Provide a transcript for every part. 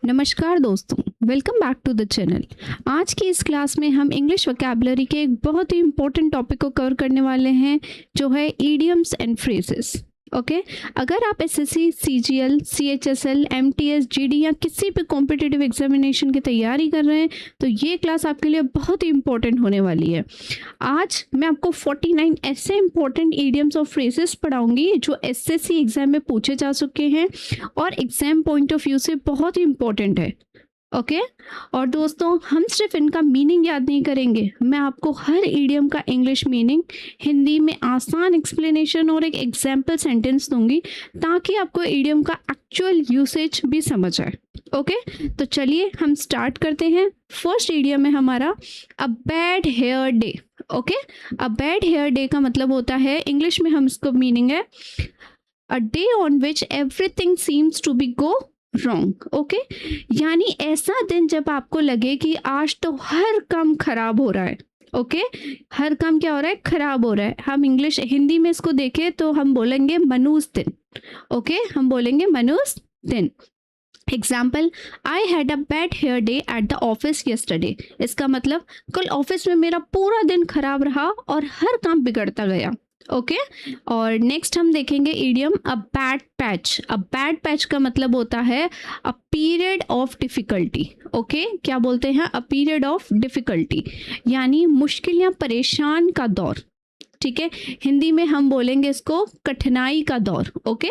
नमस्कार दोस्तों, welcome back to the channel. आज की इस क्लास में हम इंग्लिश वोकैबुलरी के एक बहुत ही इंपॉर्टेंट टॉपिक को कवर करने वाले हैं, जो है इडियम्स एंड फ्रेजेस। ओके, अगर आप SSC, CGL, CHSL, MTS, GD या किसी भी कॉम्पिटिटिव एग्जामिनेशन की तैयारी कर रहे हैं तो ये क्लास आपके लिए बहुत ही इंपॉर्टेंट होने वाली है। आज मैं आपको 49 ऐसे इंपॉर्टेंट इडियम्स और फ्रेजेस पढ़ाऊंगी जो एसएससी एग्जाम में पूछे जा चुके हैं और एग्जाम पॉइंट ऑफ व्यू से बहुत ही इंपॉर्टेंट है। ओके और दोस्तों, हम सिर्फ इनका मीनिंग याद नहीं करेंगे, मैं आपको हर इडियम का इंग्लिश मीनिंग हिंदी में आसान एक्सप्लेनेशन और एक एग्जाम्पल सेंटेंस दूंगी ताकि आपको इडियम का एक्चुअल यूसेज भी समझ आए। ओके, तो चलिए हम स्टार्ट करते हैं। फर्स्ट इडियम है हमारा a bad hair day. Okay, a bad hair day का मतलब होता है, इंग्लिश में हम इसको मीनिंग है a day on which everything seems to be go wrong. Okay, यानी ऐसा दिन जब आपको लगे कि आज तो हर काम खराब हो रहा है। ओके, हर काम क्या हो रहा है? खराब हो रहा है। हम इंग्लिश हिंदी में इसको देखें तो हम बोलेंगे मनूस दिन। ओके, हम बोलेंगे मनूस दिन। Example, I had a bad hair day at the office yesterday. इसका मतलब कल ऑफिस में मेरा पूरा दिन खराब रहा और हर काम बिगड़ता गया। ओके, और नेक्स्ट हम देखेंगे idiom a bad patch. A bad patch का मतलब होता है a period of difficulty. Okay, क्या बोलते हैं? अ पीरियड ऑफ डिफिकल्टी, यानी मुश्किल या परेशान का दौर। ठीक है, हिंदी में हम बोलेंगे इसको कठिनाई का दौर। ओके,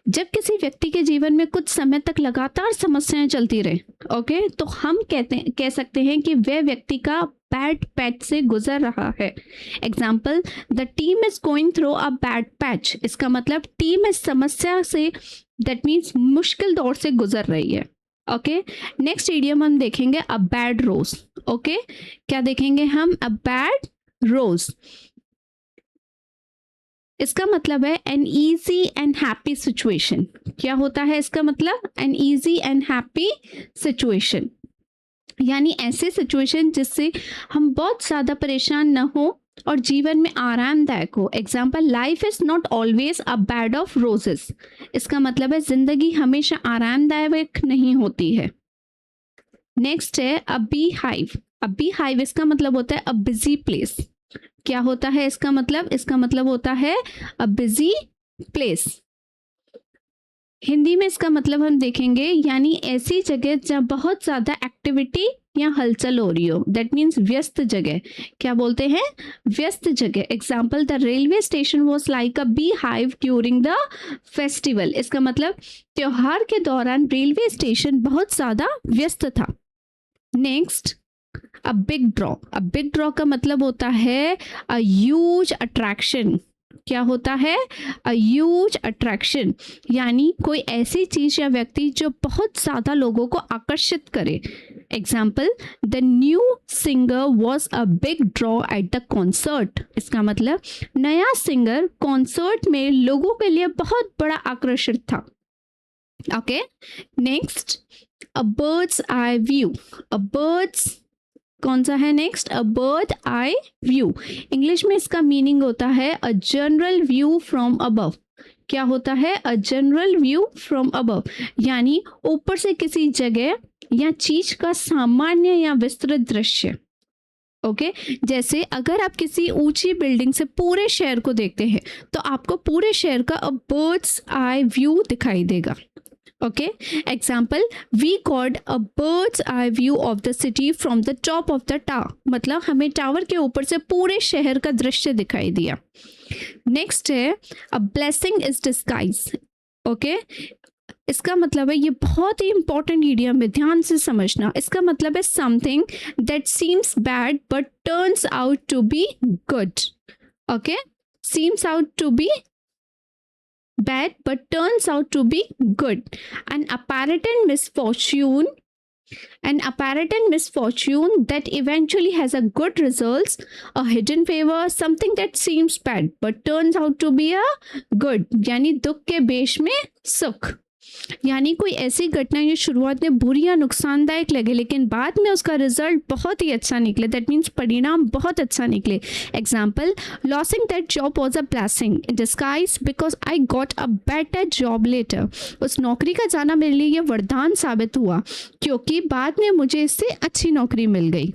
जब किसी व्यक्ति के जीवन में कुछ समय तक लगातार समस्याएं चलती रहे, ओके, तो हम कह सकते हैं कि वह व्यक्ति का बैड पैच से गुजर रहा है। Example, the team is going through a bad patch. इसका मतलब टीम इस समस्या से, दैट मीन्स मुश्किल दौर से गुजर रही है। ओके, नेक्स्ट इडियम हम देखेंगे अ बैड रोज। ओके, क्या देखेंगे हम? अ बैड रोज। इसका मतलब है an easy and happy situation. क्या होता है इसका मतलब? An easy and happy situation, यानी ऐसे सिचुएशन जिससे हम बहुत ज़्यादा परेशान न हो और जीवन में आरामदायक हो। Example, life is not always a bed of roses. इसका मतलब है जिंदगी हमेशा आरामदायक नहीं होती है। नेक्स्ट है अ बी हाइव। अ बी हाइव इसका मतलब होता है अ बिजी प्लेस। क्या होता है इसका मतलब? इसका मतलब होता है अ बिजी प्लेस। हिंदी में इसका मतलब हम देखेंगे, यानी ऐसी जगह जहाँ बहुत ज्यादा एक्टिविटी या हलचल हो रही हो, दैट मीन्स व्यस्त जगह। क्या बोलते हैं? व्यस्त जगह। Example, the railway station was like a bee hive during the festival. इसका मतलब त्योहार के दौरान रेलवे स्टेशन बहुत ज्यादा व्यस्त था। Next, a big draw. A big draw का मतलब होता है अ ह्यूज अट्रैक्शन। क्या होता है? अ ह्यूज अट्रैक्शन, यानी कोई ऐसी चीज या व्यक्ति जो बहुत ज्यादा लोगों को आकर्षित करे। Example, the new singer was a big draw at the concert. इसका मतलब नया सिंगर कॉन्सर्ट में लोगों के लिए बहुत बड़ा आकर्षण था। Okay, next a birds eye view. A bird's कौन सा है next? A bird eye view. English में इसका मीनिंग होता है a general view from above. क्या होता है? A general view from above, यानी ऊपर से किसी जगह या चीज का सामान्य या विस्तृत दृश्य। ओके, जैसे अगर आप किसी ऊंची बिल्डिंग से पूरे शहर को देखते हैं तो आपको पूरे शहर का अ बर्ड्स आई व्यू दिखाई देगा। Okay, example, we got a birds eye view of the city from the top of the tower. मतलब हमें टावर के ऊपर से पूरे शहर का दृश्य दिखाई दिया। नेक्स्ट है a blessing is disguise. Okay, इसका मतलब है, ये बहुत ही इंपॉर्टेंट इडियम है, ध्यान से समझना। इसका मतलब है something that seems bad but turns out to be good. Okay, seems out to be bad but turns out to be good. An apparent misfortune that eventually has a good results, a hidden favor, something that seems bad but turns out to be a good, यानी दुख के बेश में सुख। यानी कोई ऐसी घटना जो शुरुआत में बुरी या नुकसानदायक लगे लेकिन बाद में उसका रिजल्ट बहुत ही अच्छा निकले, दैट मीन्स परिणाम बहुत अच्छा निकले। Example, losing that job was a blessing in disguise because I got a better job later. उस नौकरी का जाना मेरे लिए यह वरदान साबित हुआ क्योंकि बाद में मुझे इससे अच्छी नौकरी मिल गई।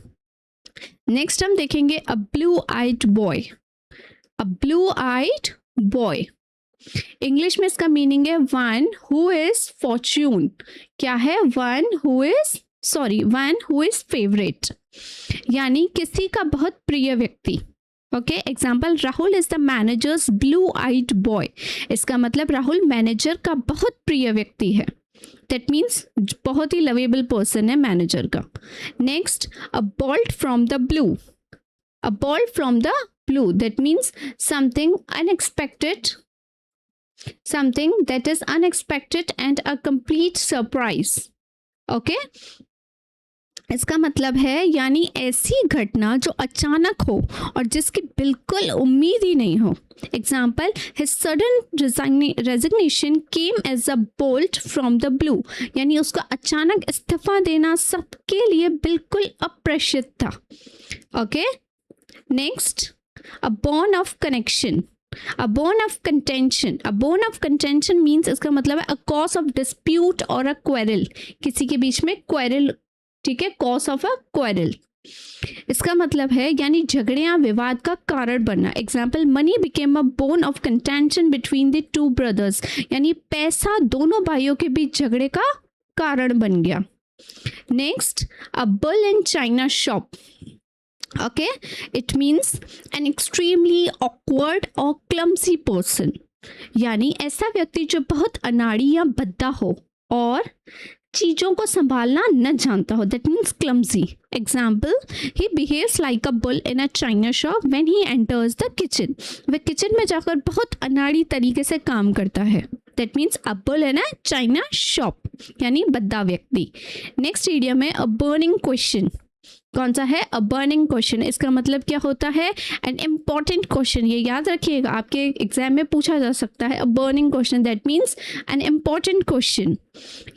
नेक्स्ट हम देखेंगे अ ब्लू आइड बॉय। अ ब्लू आइड बॉय, इंग्लिश में इसका मीनिंग है वन हु इज फॉर्च्यून। क्या है? वन हु इज फेवरेट, यानी किसी का बहुत प्रिय व्यक्ति। Okay, example, Rahul is the manager's blue eyed boy. इसका मतलब राहुल मैनेजर का बहुत प्रिय व्यक्ति है, दैट मीन्स बहुत ही लवेबल पर्सन है मैनेजर का। Next, a bolt from the blue. A bolt from the blue, that means something unexpected, something that is unexpected and a complete surprise. Okay? इसका मतलब है यानी ऐसी घटना जो अचानक हो और जिसकी बिल्कुल उम्मीद ही नहीं हो। Example, his sudden resignation came as a bolt from the blue, यानी उसका अचानक इस्तीफा देना सबके लिए बिल्कुल अप्रत्याशित था। Okay, next, a bone of connection. A bone of contention. A bone of contention means इसका मतलब है a cause of dispute or a quarrel. किसी के बीच में quarrel, ठीक है, cause of a quarrel. इसका मतलब है यानी झगड़े या विवाद का कारण बनना। Example, money became a bone of contention between the two brothers, यानी पैसा दोनों भाइयों के बीच झगड़े का कारण बन गया। Next, a bull in China shop. Okay, it means an extremely awkward or clumsy person, यानी ऐसा व्यक्ति जो बहुत अनाड़ी या भद्दा हो और चीज़ों को संभालना न जानता हो, that means clumsy. Example, he behaves like a bull in a china shop when he enters the kitchen. वह किचन में जाकर बहुत अनाड़ी तरीके से काम करता है, that means a bull in a china shop, यानी भद्दा व्यक्ति। नेक्स्ट इडियम है a burning question. कौन सा है? A burning question. इसका मतलब क्या होता है? N important question. ये याद रखिएगा, आपके एग्जाम में पूछा जा सकता है। A burning question, that means an important question,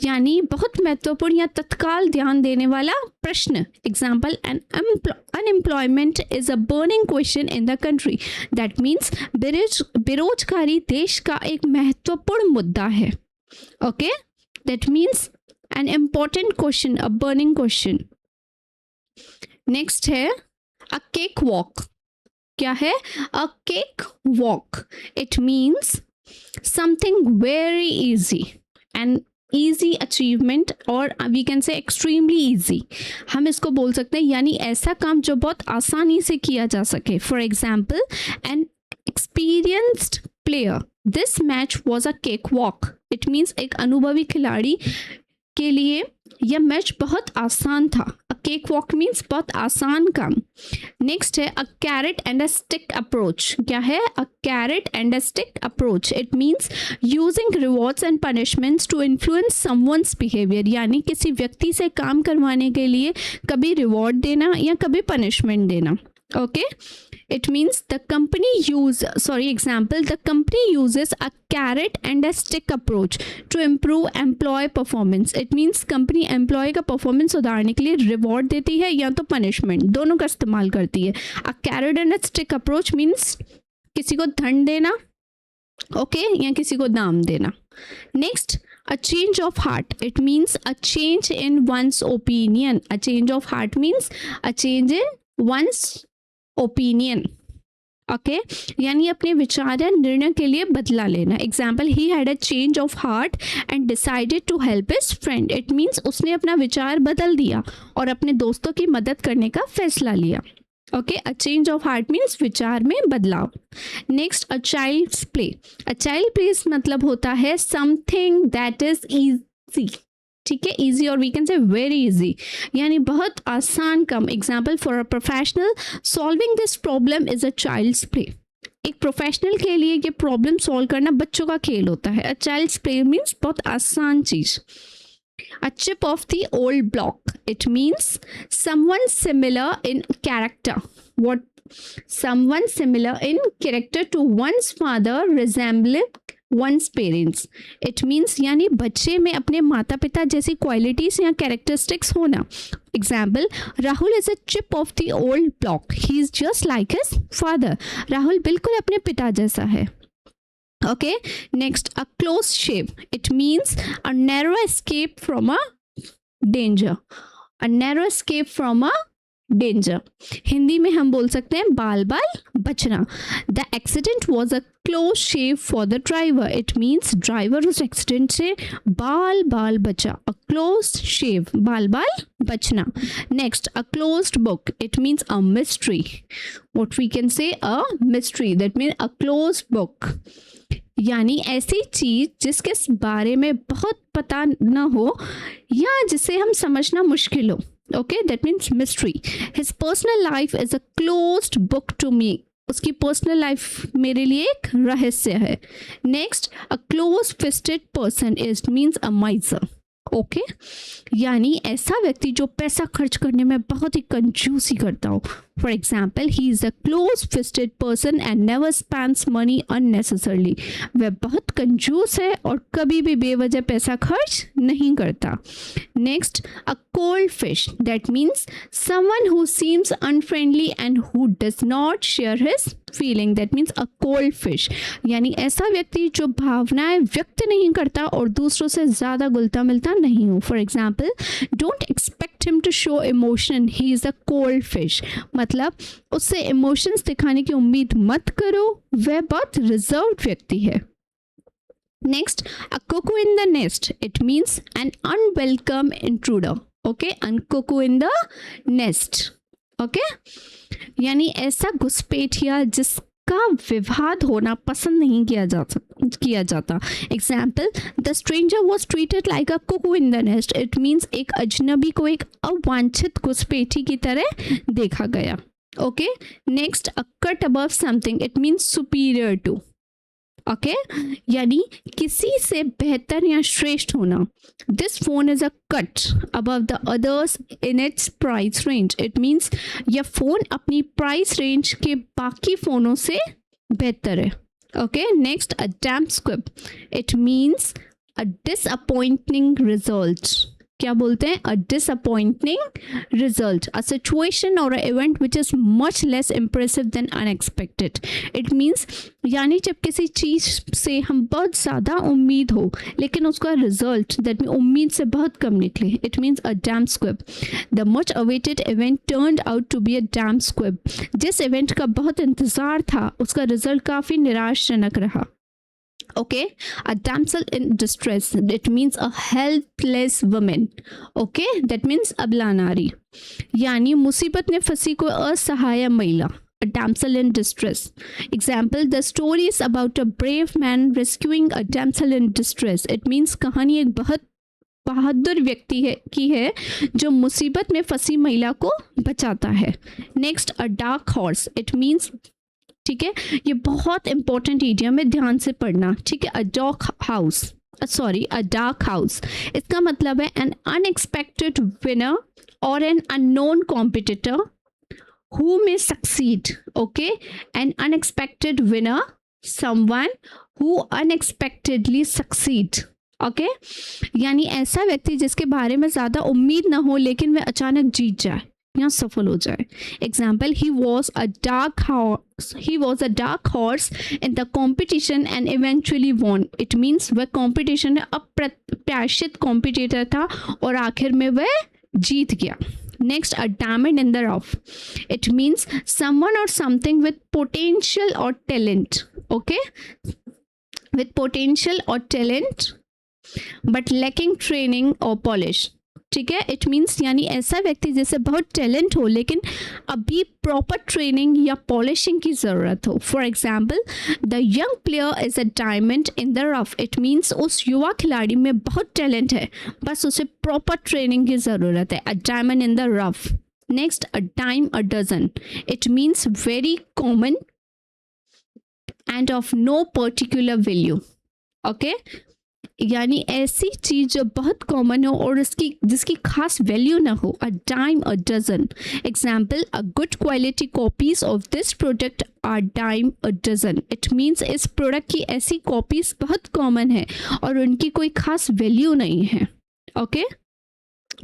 यानी बहुत महत्वपूर्ण या तत्काल ध्यान देने वाला प्रश्न। Example, an unemployment is a burning question in the country, that means बेरोजगारी देश का एक महत्वपूर्ण मुद्दा है। Okay, that means an important question, a burning question. Next है अ केक वॉक। क्या है? A cake walk, it means something very easy and easy achievement, और वी कैन से एक्सट्रीमली ईजी। हम इसको बोल सकते हैं यानी ऐसा काम जो बहुत आसानी से किया जा सके। For example, N experienced player, this match was a cake walk, it means एक अनुभवी खिलाड़ी के लिए यह मैच बहुत आसान था। अ केक वॉक मीन्स बहुत आसान काम। नेक्स्ट है a carrot and a stick approach. क्या है? A carrot and a stick approach, it means using rewards and punishments to influence someone's behaviour, यानी किसी व्यक्ति से काम करवाने के लिए कभी रिवॉर्ड देना या कभी पनिशमेंट देना। Okay, it means the company uses a carrot and a stick approach to improve employee performance. It means company employee का परफॉर्मेंस सुधारने के लिए रिवॉर्ड देती है या तो पनिशमेंट, दोनों का इस्तेमाल करती है। a carrot and a stick approach means किसी को धन देना, ओके, या किसी को दाम देना। Next, a change of heart, it means a change in one's opinion. A change of heart means a change in one's opinion. Okay, यानी अपने विचार या निर्णय के लिए बदला लेना। Example, he had a change of heart and decided to help his friend, it means उसने अपना विचार बदल दिया और अपने दोस्तों की मदद करने का फैसला लिया। Okay, a change of heart means विचार में बदलाव। Next, a child's play. A child play मतलब होता है समथिंग दैट इज ईजी, ठीक है, इजी और we can say very easy, यानी बहुत आसान काम। Example, for a professional solving this problem is a child's play. एक प्रोफेशनल के लिए ये प्रॉब्लम सॉल्व करना बच्चों का खेल होता है। अ चाइल्ड्स प्ले मीन्स बहुत आसान चीज। A chip of the old block, it means someone similar in character. What? Someone similar in character to one's father, resembling one's parents. It means यानी बच्चे में अपने माता पिता जैसी क्वालिटीज या कैरेक्टरिस्टिक्स होना. Example, Rahul is a chip of the old block. He is just like his father. Rahul बिल्कुल अपने पिता जैसा है. Okay, next, a close shave. It means a narrow escape from a danger. A narrow escape from a danger. Hindi में हम बोल सकते हैं बाल बाल बचना. The accident was a close shave for the driver. It means driver उस accident से बाल बाल बचा. A close shave, बाल बाल बचना. Next, a closed book. It means a mystery. What we can say, a mystery. That means a closed book. यानी ऐसी चीज जिसके बारे में बहुत पता न हो या जिसे हम समझना मुश्किल हो. Okay, that means mystery. His personal life is a closed book to me. उसकी पर्सनल लाइफ मेरे लिए एक रहस्य है. Next, a close fisted person is means a माइजर. Okay, यानी ऐसा व्यक्ति जो पैसा खर्च करने में बहुत ही कंजूसी करता हो. For example, he is a close fisted person and never spends money unnecessarily. वह बहुत कंजूस है और कभी भी बेवजह पैसा खर्च नहीं करता. Next, a cold fish. That means someone who seems unfriendly and who does not share his feeling. That means a cold fish, यानी ऐसा व्यक्ति जो भावनाएं व्यक्त नहीं करता और दूसरों से ज़्यादा घुलता मिलता नहीं हो. For example, don't expect him to show emotion, he is a cold fish. मतलब उससे इमोशंस दिखाने की उम्मीद मत करो, वह बहुत रिजर्व्ड व्यक्ति है. Next, a cuckoo in the nest. It means an unwelcome intruder. Okay, a cuckoo in the nest. Okay, यानी ऐसा घुसपैठिया जिसका विवाद होना पसंद नहीं किया जाता. Example, the stranger was treated like a cuckoo in the nest. It means एक अजनबी को एक अवांछित घुसपैठी की तरह देखा गया. Okay, next, a cut above something. It means superior to. Okay, यानी किसी से बेहतर या श्रेष्ठ होना. This phone is a cut above the others in its price range. It means यह फोन अपनी प्राइस रेंज के बाकी फोनों से बेहतर है. Okay, next, a damp squib. It means a disappointing result. क्या बोलते हैं? A disappointing result, a situation और a event which is much less impressive than unexpected. It means यानी जब किसी चीज़ से हम बहुत ज़्यादा उम्मीद हो लेकिन उसका रिजल्ट दैट मीन उम्मीद से बहुत कम निकले. It means a damp squib. The much awaited event turned out to be a damp squib. जिस इवेंट का बहुत इंतज़ार था उसका रिजल्ट काफ़ी निराशजनक रहा. Okay, a damsel in distress. It means a helpless woman. Okay, that means अबला नारी, यानी मुसीबत में फंसी कोई असहाय महिला. A damsel in distress. Example, the story is about a brave man rescuing a damsel in distress. It means कहानी एक बहुत बहादुर व्यक्ति की है जो मुसीबत में फंसी महिला को बचाता है. Next, a dark horse. It means, ठीक है, ये बहुत इंपॉर्टेंट इडियम है, ध्यान से पढ़ना. ठीक है, अ डार्क हाउस. इसका मतलब है एन अनएक्सपेक्टेड विनर और an unknown competitor who may succeed. Okay, N unexpected winner, someone who unexpectedly succeed. Okay, यानी ऐसा व्यक्ति जिसके बारे में ज़्यादा उम्मीद ना हो लेकिन वह अचानक जीत जाए या सफल हो जाए. Example, he was a dark horse in the competition and eventually won. It means वह कॉम्पिटिशन में अप्रत्याशित कॉम्पिटिटर था और आखिर में वह जीत गया. Next, a diamond in the rough. It means someone और समथिंग विथ पोटेंशियल और टैलेंट. ओके, विथ पोटेंशियल और टैलेंट बट लैकिंग ट्रेनिंग और पॉलिश. ठीक है, इट मीन्स यानी ऐसा व्यक्ति जैसे बहुत टैलेंट हो लेकिन अभी प्रॉपर ट्रेनिंग या पॉलिशिंग की ज़रूरत हो. For example, the young player is a diamond in the rough. It means उस युवा खिलाड़ी में बहुत टैलेंट है, बस उसे प्रॉपर ट्रेनिंग की ज़रूरत है. A diamond in the rough. Next, a dime a dozen. It means very common and of no particular value. Okay, यानी ऐसी चीज जो बहुत कॉमन हो और जिसकी खास वैल्यू ना हो. A dime a dozen. Example, a good quality copies of this product are dime a dozen. It means इस प्रोडक्ट की ऐसी कॉपीज बहुत कॉमन है और उनकी कोई खास वैल्यू नहीं है. ओके,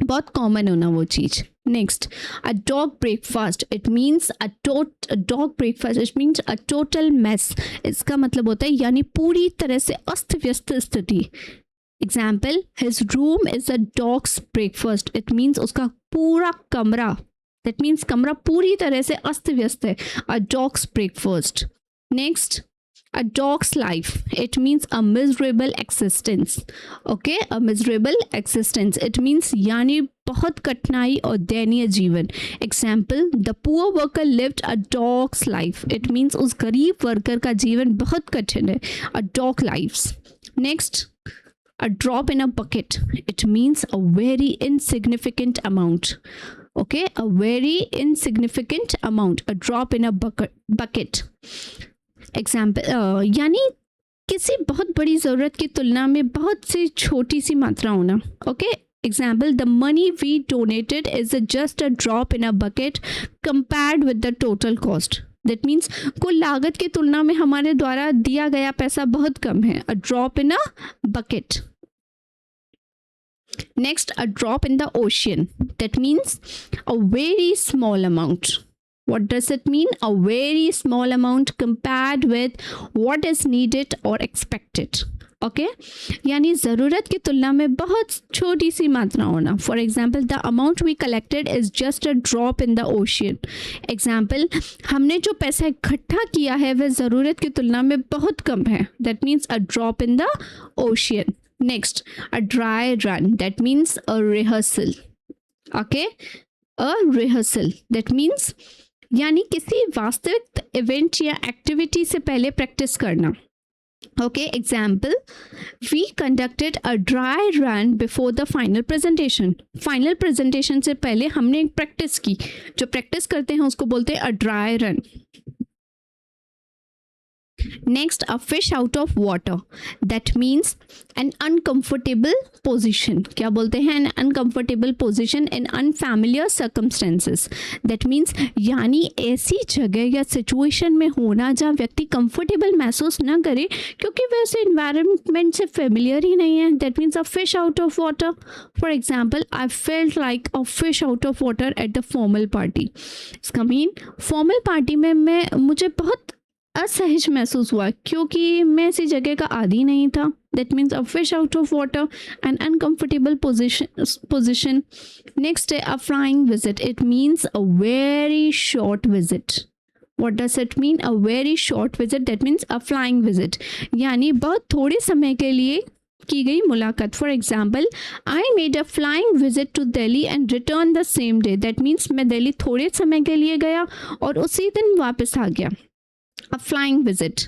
बहुत कॉमन होना वो चीज. Next, a dog breakfast. It means dog breakfast it means a total mess. इसका मतलब होता है यानी पूरी तरह से अस्त व्यस्त स्थिति. Example, his room is a dog's breakfast. It means उसका पूरा कमरा, दैट मीन्स कमरा पूरी तरह से अस्त व्यस्त है. A dog's breakfast. Next, a dog's life. It means a miserable existence. Okay, a miserable existence. It means यानी बहुत कठिनाई और दयनीय जीवन. Example, the poor worker lived a dog's life. It means उस गरीब वर्कर का जीवन बहुत कठिन है. A dog lives. Next, a drop in a bucket. It means a very insignificant amount. Okay, a very insignificant amount. A drop in a bucket. Example, यानी किसी बहुत बड़ी ज़रूरत की तुलना में बहुत सी छोटी सी मात्रा होना. Okay, example, the money we donated is just a drop in a bucket compared with the total cost. That means कुल लागत की तुलना में हमारे द्वारा दिया गया पैसा बहुत कम है. अ drop in a bucket. Next, a drop in the ocean. That means a very small amount. What does it mean? A very small amount compared with what is needed or expected. Okay, यानी ज़रूरत की तुलना में बहुत छोटी सी मात्रा होना. For example, the amount we collected is just a drop in the ocean. Example, हमने जो पैसा इकट्ठा किया है वह ज़रूरत की तुलना में बहुत कम है. That means a drop in the ocean. Next, a dry run. That means a rehearsal. Okay, a rehearsal. That means यानी किसी वास्तविक इवेंट या एक्टिविटी से पहले प्रैक्टिस करना. Okay, example, we conducted a dry run before the final presentation. Final presentation से पहले हमने एक प्रैक्टिस की. जो प्रैक्टिस करते हैं उसको बोलते हैं अ dry run. Next, a fish out of water. That means an uncomfortable position. क्या बोलते हैं? An uncomfortable position in unfamiliar circumstances. That means यानी ऐसी जगह या सिचुएशन में होना जहाँ व्यक्ति कंफर्टेबल महसूस ना करे क्योंकि वैसे इन्वायरमेंट से फेमिलियर ही नहीं है. That means a fish out of water. For example, I felt like a fish out of water at the formal party. इसका मीन फॉर्मल पार्टी में मुझे बहुत असहज महसूस हुआ क्योंकि मैं ऐसी जगह का आदी नहीं था. That means a fish out of water, an uncomfortable position. Next, a flying visit. It means a very short visit. What does it mean? A very short visit. That means a flying visit. यानी बहुत थोड़े समय के लिए की गई मुलाकात. For example, I made a flying visit to Delhi and return the same day. That means मैं दिल्ली थोड़े समय के लिए गया और उसी दिन वापस आ गया. A flying visit.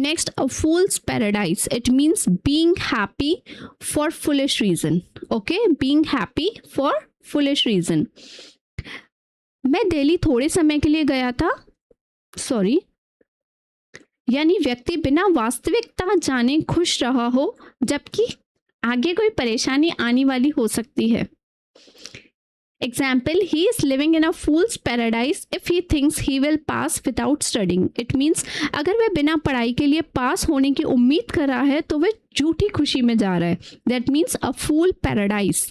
Next, a fool's paradise. It means being happy for foolish reason. Okay, being happy for foolish reason. मैं दिल्ली थोड़े समय के लिए गया था. सॉरी, यानी व्यक्ति बिना वास्तविकता जाने खुश रहा हो जबकि आगे कोई परेशानी आने वाली हो सकती है. Example, he is living in a fool's paradise if he thinks he will pass without studying. It means अगर वह बिना पढ़ाई के लिए पास होने की उम्मीद कर रहा है तो वह झूठी खुशी में जा रहा है. That means a fool paradise.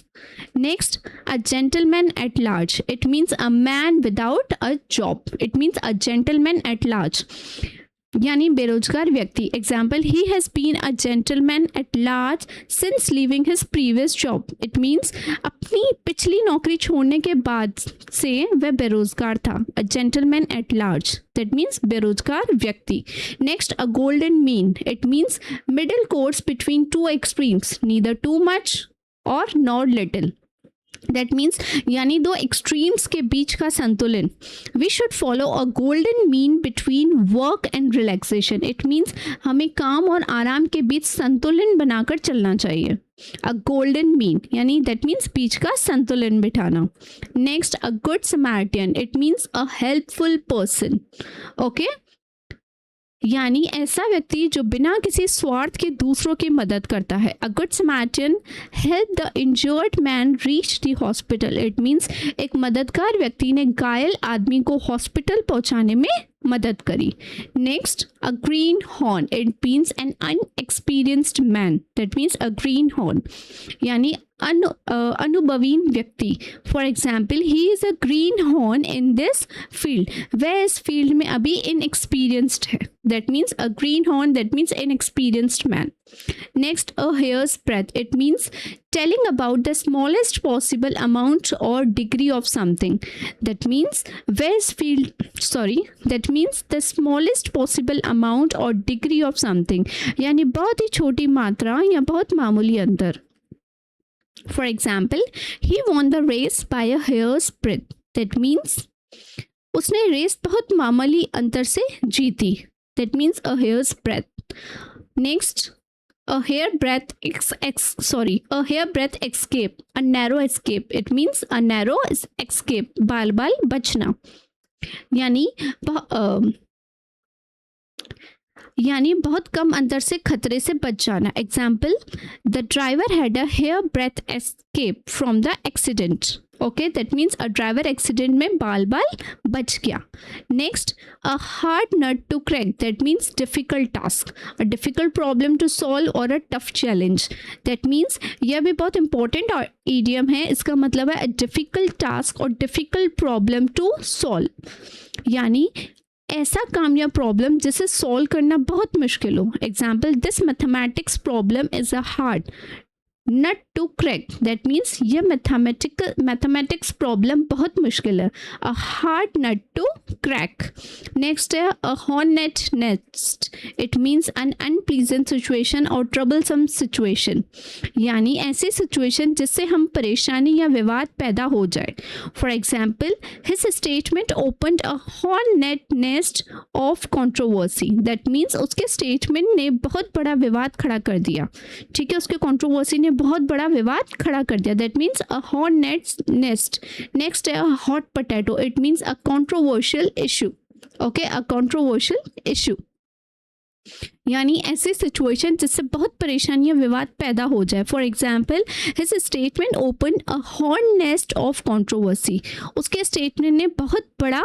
Next, a gentleman at large. It means a man without a job. It means a gentleman at large. यानी बेरोजगार व्यक्ति. Example, he has been a gentleman at large since leaving his previous job. It means अपनी पिछली नौकरी छोड़ने के बाद से वह बेरोजगार था. A gentleman at large. That means बेरोजगार व्यक्ति. Next, a golden mean. It means middle course between two extremes, neither too much और नॉट लिटिल. दैट मीन्स यानी दो एक्सट्रीम्स के बीच का संतुलन. We should follow a golden mean between work and relaxation. It means हमें काम और आराम के बीच संतुलन बनाकर चलना चाहिए. अ गोल्डन मीन यानी दैट मीन्स बीच का संतुलन बिठाना. Next, a good Samaritan. It means a helpful person. Okay, यानी ऐसा व्यक्ति जो बिना किसी स्वार्थ के दूसरों की मदद करता है। A good Samaritan help the injured man reach the hospital. It means एक मददगार व्यक्ति ने घायल आदमी को हॉस्पिटल पहुंचाने में मदद करी। Next, a greenhorn, it means an unexperienced man. That means a greenhorn यानी अनुभवी व्यक्ति। For example, he is a greenhorn in this field. वह इस फील्ड में अभी इनएक्सपीरियंस्ड है। That means a greenhorn, that means inexperienced man. Next, a hair's breadth, it means telling about the smallest possible amount or degree of something. That means that means the smallest possible amount or degree of something, यानी बहुत ही छोटी मात्रा या बहुत मामूली अंतर। For example, he won the race by a hair's breadth. That means उसने race बहुत मामूली अंतर से जीती। That means a hair's breadth. Next, a hairbreadth escape, a narrow escape. It means a narrow escape, बाल बचना, यानी बहुत कम अंतर से खतरे से बच जाना। Example, the driver had a hair breadth escape from the accident. Okay, that means a driver accident में बाल बच गया। Next, a hard nut to crack, that means difficult task, a difficult problem to solve और a tough challenge. That means यह भी बहुत important idiom है। इसका मतलब है अ डिफिकल्ट टास्क और डिफिकल्ट प्रॉब्लम टू सॉल्व, यानी ऐसा काम या प्रॉब्लम जिसे सॉल्व करना बहुत मुश्किल हो। Example, this mathematics problem is a hard nut to crack. That means ये मैथमेटिक्स प्रॉब्लम बहुत मुश्किल है। A hard nut to crack. Next है a hornet nest, it means an unpleasant situation और ट्रबलसम सिचुएशन, यानी ऐसी सिचुएशन जिससे हम परेशानी या विवाद पैदा हो जाए। For example, his statement opened a hornet nest of controversy. That means उसके स्टेटमेंट ने बहुत बड़ा विवाद खड़ा कर दिया। ठीक है, उसके कंट्रोवर्सी ने बहुत बड़ा विवाद खड़ा कर दिया। That means a hornet nest. Next है a hot potato, it means a controversial issue. Okay, a controversial issue यानी ऐसी सिचुएशन जिससे बहुत परेशानी या विवाद पैदा हो जाए। For example, his statement open a horn nest of controversy. उसके स्टेटमेंट ने बहुत बड़ा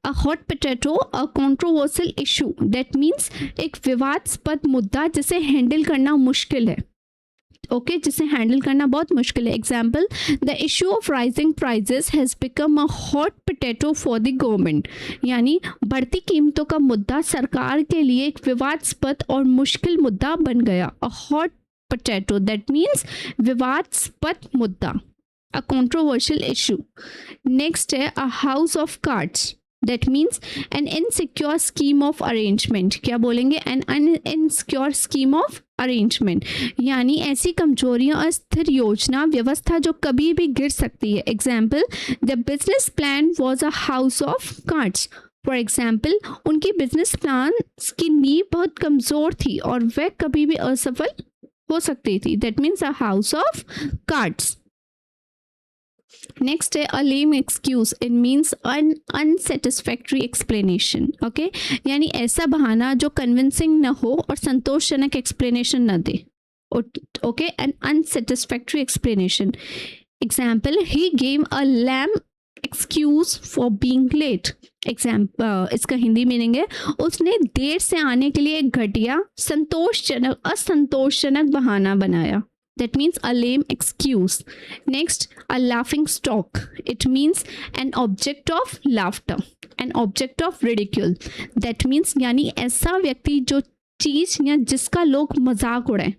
अ hot potato, a controversial issue. That means एक विवादास्पद मुद्दा जिसे हैंडल करना मुश्किल है। ओके, जिसे हैंडल करना बहुत मुश्किल है। Example, the issue of rising prices has become a hot potato for the government, यानी बढ़ती कीमतों का मुद्दा सरकार के लिए एक विवादास्पद और मुश्किल मुद्दा बन गया। अ हॉट पोटैटो, दैट मीन्स विवादास्पद मुद्दा, अ कंट्रोवर्शियल इशू। नेक्स्ट है अ house of cards, that means N insecure scheme of arrangement. क्या बोलेंगे? N insecure scheme of arrangement, यानी ऐसी कमजोरियां और स्थिर योजना व्यवस्था जो कभी भी गिर सकती है। Example, the business plan was a house of cards. For example, उनकी बिजनेस प्लान की नींव बहुत कमज़ोर थी और वह कभी भी असफल हो सकती थी। That means a house of cards. Next है a lame excuse, it means an unsatisfactory explanation. Okay, यानी ऐसा बहाना जो कन्विंसिंग न हो और संतोषजनक एक्सप्लेनेशन न दे। Okay, an unsatisfactory explanation. Example, he gave a lame excuse for being late. इसका हिंदी मीनिंग है उसने देर से आने के लिए एक घटिया असंतोषजनक बहाना बनाया। That means a lame excuse. Next, a laughing stock. It means an object of laughter, an object of ridicule. That means यानी ऐसा व्यक्ति जो चीज या जिसका लोग मजाक उड़ाएं।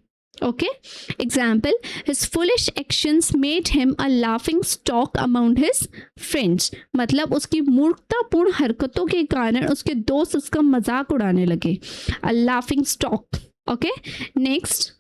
Okay? Example, his foolish actions made him a laughing stock among his friends. मतलब उसकी मूर्खतापूर्ण हरकतों के कारण उसके दोस्त उसका मजाक उड़ाने लगे। A laughing stock. Okay? Next,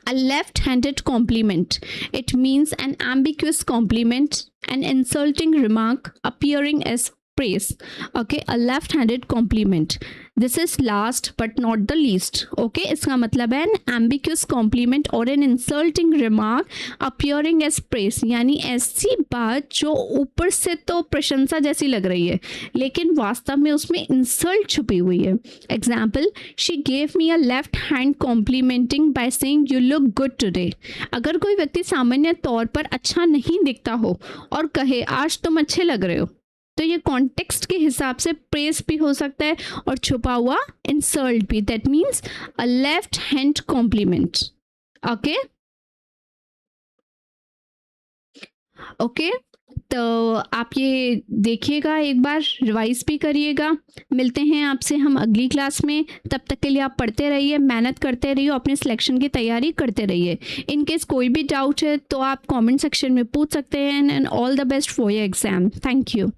a left-handed compliment. It means an ambiguous compliment, an insulting remark appearing as praise. Okay, a left-handed compliment. This is last but not the least. Okay, इसका मतलब है an ambiguous compliment or an insulting remark appearing as praise, यानी ऐसी बात जो ऊपर से तो प्रशंसा जैसी लग रही है लेकिन वास्तव में उसमें इंसल्ट छुपी हुई है. Example, she gave me a left hand complimenting by saying you look good today. अगर कोई व्यक्ति सामान्य तौर पर अच्छा नहीं दिखता हो और कहे आज तुम अच्छे लग रहे हो, तो ये कॉन्टेक्स्ट के हिसाब से प्रेस भी हो सकता है और छुपा हुआ इंसल्ट भी. That means a left hand compliment. Okay okay, तो आप ये देखिएगा, एक बार रिवाइज भी करिएगा. मिलते हैं आपसे हम अगली क्लास में. तब तक के लिए आप पढ़ते रहिए, मेहनत करते रहिए, अपने सिलेक्शन की तैयारी करते रहिए. इन केस कोई भी डाउट है तो आप कमेंट सेक्शन में पूछ सकते हैं. And all the best for your exam. Thank you.